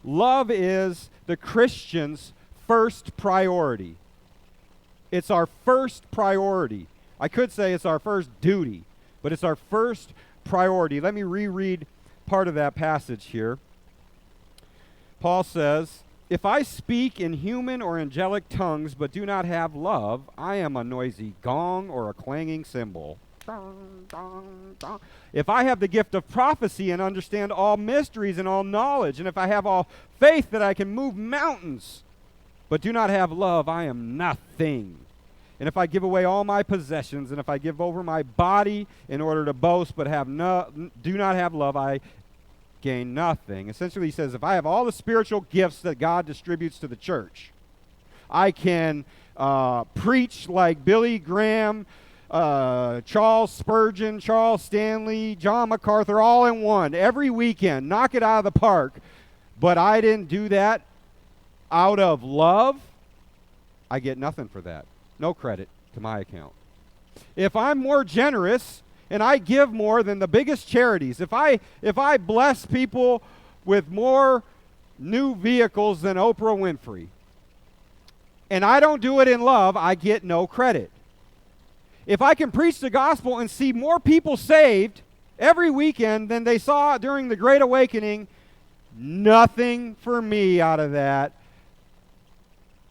Love is the Christian's first priority. It's our first priority. I could say it's our first duty, but it's our first priority. Let me reread part of that passage here. Paul says, "If I speak in human or angelic tongues but do not have love, I am a noisy gong or a clanging cymbal. Dong, dong, dong. If I have the gift of prophecy and understand all mysteries and all knowledge, and if I have all faith that I can move mountains, but do not have love, I am nothing. And if I give away all my possessions, and if I give over my body in order to boast, but do not have love, I gain nothing." Essentially, he says, if I have all the spiritual gifts that God distributes to the church, I can preach like Billy Graham, Charles Spurgeon, Charles Stanley, John MacArthur, all in one, every weekend, knock it out of the park, but I didn't do that out of love, I get nothing for that. No credit to my account. If I'm more generous and I give more than the biggest charities, if I bless people with more new vehicles than Oprah Winfrey, and I don't do it in love, I get no credit. If I can preach the gospel and see more people saved every weekend than they saw during the Great Awakening, nothing for me out of that.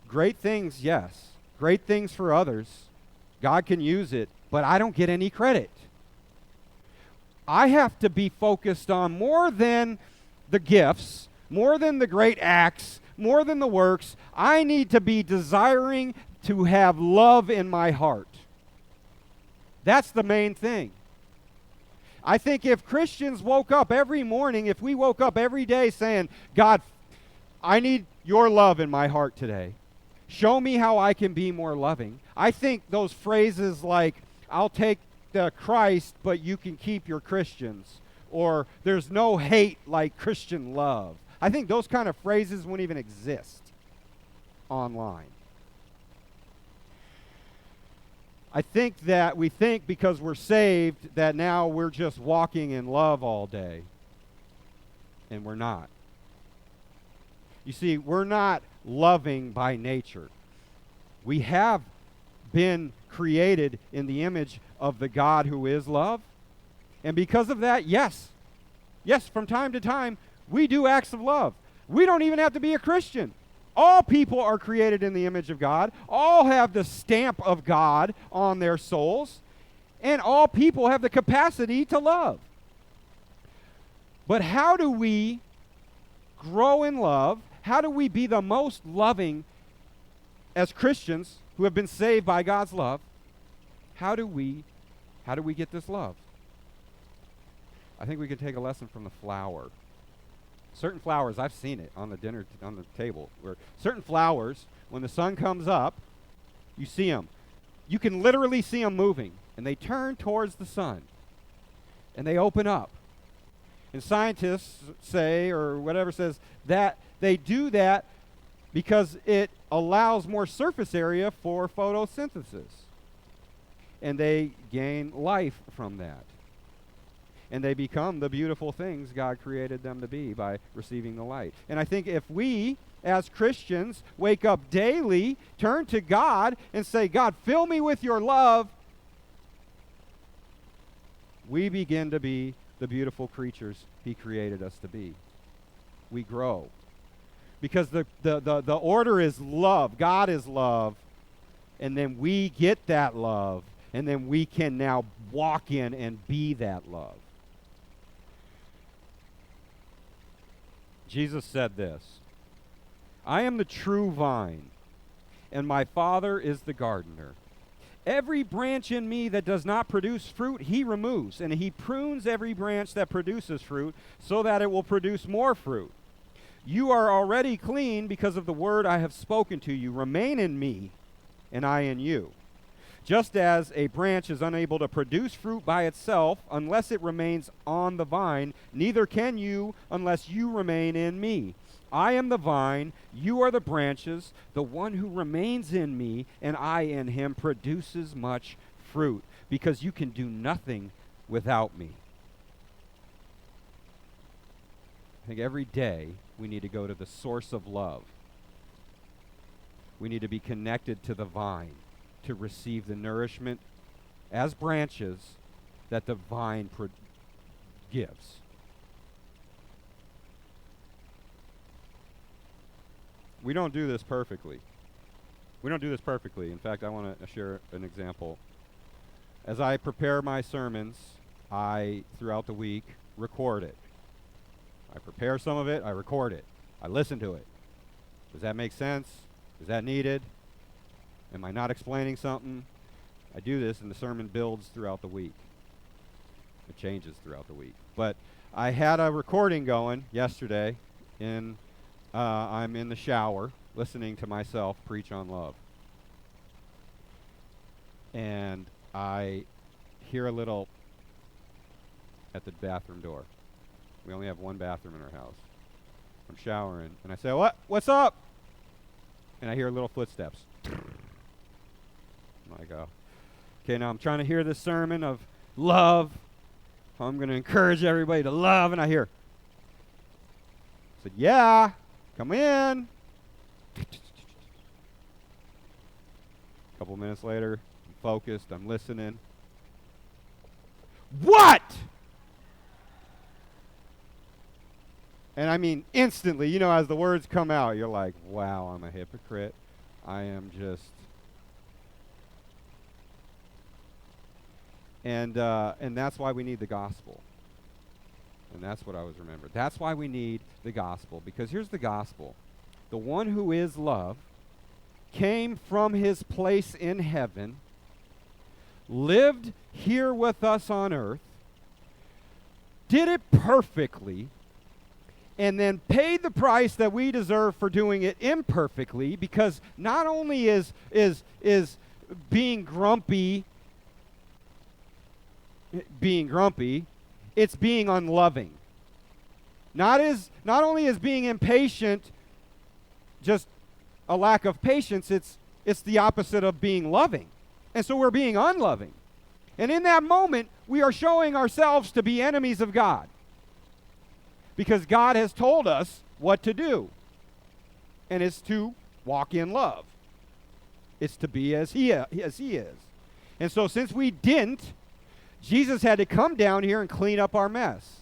Great things, yes. Great things for others. God can use it, but I don't get any credit. I have to be focused on more than the gifts, more than the great acts, more than the works. I need to be desiring to have love in my heart. That's the main thing. I think if Christians woke up every morning, if we woke up every day saying, God, I need your love in my heart today. Show me how I can be more loving. I think those phrases like, I'll take the Christ, but you can keep your Christians, or there's no hate like Christian love. I think those kind of phrases wouldn't even exist online. I think that we think because we're saved that now we're just walking in love all day, and we're not. You see, we're not loving by nature. We have been created in the image of the God who is love. And because of that, yes, from time to time, we do acts of love. We don't even have to be a Christian. All people are created in the image of God. All have the stamp of God on their souls. And all people have the capacity to love. But how do we grow in love? How do we be the most loving as Christians who have been saved by God's love? How do we get this love? I think we could take a lesson from the flower. Certain flowers, I've seen it on the table, where certain flowers, when the sun comes up, you see them. You can literally see them moving, and they turn towards the sun, and they open up. And scientists say, or whatever says, that they do that because it allows more surface area for photosynthesis. And they gain life from that. And they become the beautiful things God created them to be by receiving the light. And I think if we, as Christians, wake up daily, turn to God, and say, God, fill me with your love, we begin to be the beautiful creatures He created us to be. We grow. Because the order is love. God is love. And then we get that love. And then we can now walk in and be that love. Jesus said this, I am the true vine, and my Father is the gardener. Every branch in me that does not produce fruit, He removes, and He prunes every branch that produces fruit so that it will produce more fruit. You are already clean because of the word I have spoken to you. Remain in me, and I in you. Just as a branch is unable to produce fruit by itself unless it remains on the vine, neither can you unless you remain in me. I am the vine, you are the branches. The one who remains in me and I in him produces much fruit, because you can do nothing without me. I think every day We need to go to the source of love. We need to be connected to the vine to receive the nourishment as branches that the vine gives. We don't do this perfectly. In fact, I want to share an example. As I prepare my sermons, I, throughout the week, record it. I prepare some of it, I record it. I listen to it. Does that make sense? Is that needed? Am I not explaining something? I do this, and the sermon builds throughout the week. It changes throughout the week. But I had a recording going yesterday, and I'm in the shower listening to myself preach on love. And I hear a little at the bathroom door. We only have one bathroom in our house. I'm showering, and I say, What's up? And I hear little footsteps. I go, okay, now I'm trying to hear this sermon of love. I'm going to encourage everybody to love, and I hear, I said, yeah, come in. A couple minutes later, I'm focused, I'm listening. What? And I mean, instantly, as the words come out, you're like, wow, I'm a hypocrite. I am just. And that's why we need the gospel. And that's what I was remembering. That's why we need the gospel. Because here's the gospel. The one who is love came from his place in heaven, lived here with us on earth, did it perfectly, and then paid the price that we deserve for doing it imperfectly, because not only is being grumpy, it's being unloving. Not only is being impatient just a lack of patience, it's the opposite of being loving. And so we're being unloving. And in that moment, we are showing ourselves to be enemies of God. Because God has told us what to do. And it's to walk in love. It's to be as he is. And so since we didn't, Jesus had to come down here and clean up our mess.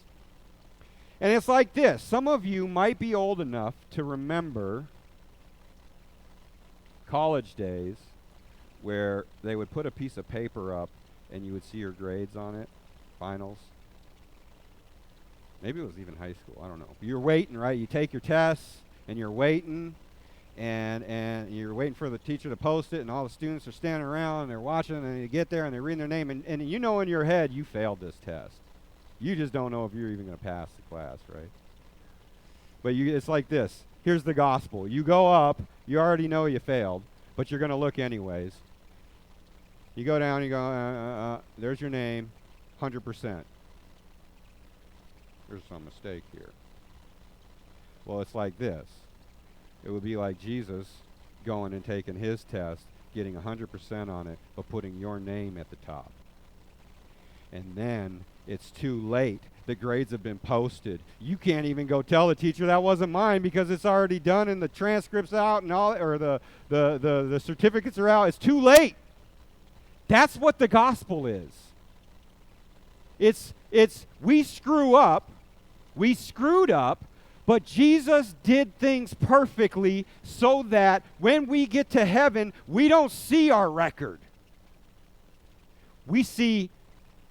And it's like this. Some of you might be old enough to remember college days where they would put a piece of paper up and you would see your grades on it, finals. Maybe it was even high school, I don't know. You're waiting, right? You take your tests and you're waiting and you're waiting for the teacher to post it, and all the students are standing around and they're watching, and you get there and they're reading their name, and you know in your head you failed this test. You just don't know if you're even going to pass the class, right? But it's like this. Here's the gospel. You go up, you already know you failed, but you're going to look anyways. You go down, you go, there's your name, 100%. There's some mistake here. Well, it's like this. It would be like Jesus going and taking his test, getting 100% on it, but putting your name at the top. And then it's too late. The grades have been posted. You can't even go tell the teacher that wasn't mine because it's already done and the transcript's out and all, or the certificates are out. It's too late. That's what the gospel is. It's we screw up. We screwed up. But Jesus did things perfectly so that when we get to heaven, we don't see our record. We see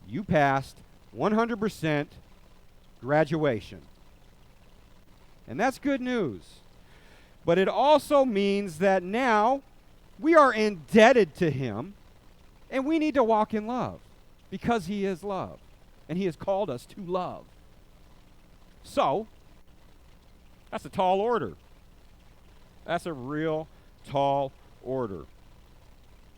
you passed 100% graduation. And that's good news. But it also means that now we are indebted to him, and we need to walk in love because he is love, and he has called us to love. So, that's a tall order. That's a real tall order.